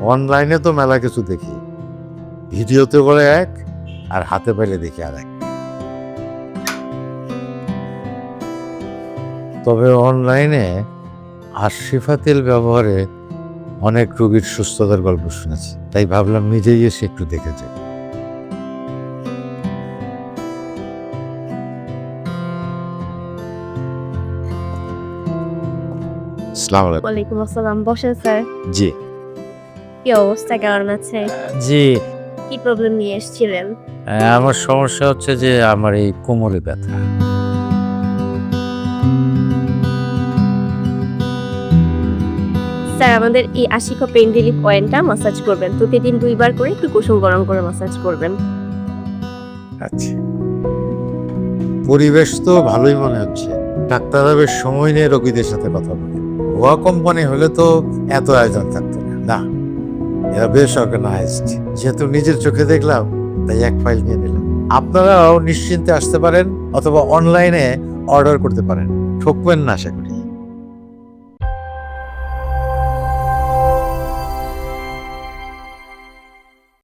অনলাইনে তো মেলা কিছু দেখি, ভিডিওতে বলে এক আর হাতে পাইলে দেখি আর এক। তবে অনলাইনে আশরিফা তেল ব্যবহারে অনেক রোগীর সুস্থতার গল্প শুনেছি, তাই ভাবলাম নিজেই এসে একটু দেখে যাই। আসসালামু আলাইকুম। ওয়ালাইকুম আসসালাম। বসেন স্যার। জি কি অবস্থা, কেমন আছে? জি, কি প্রবলেম নিয়ে এসেছিলেন? আমার সমস্যা হচ্ছে যে আমার এই কোমরে ব্যথা। স্যার, আমাদের এই আশিকা পেইন রিলিফ অয়েলটা মাসাজ করবেন। প্রতিদিন 2 বার করে একটু কুসুম গরম করে মাসাজ করবেন। আচ্ছা, পরিবেশ তো ভালোই মনে হচ্ছে। ডাক্তাররা বেশ সময় নিয়ে রোগীদের সাথে কথা বলে। ভুয়া কোম্পানি হলে তো এত আয়োজন থাকতো না। না, এরা বেশ অর্গানাইজড। যেহেতু নিজের চোখে দেখলাম, তাই এক ফাইল নিয়ে নিলাম। আপনারাও নিশ্চিন্তে আসতে পারেন অথবা অনলাইনে অর্ডার করতে পারেন। ঠকবেন না আশা করি।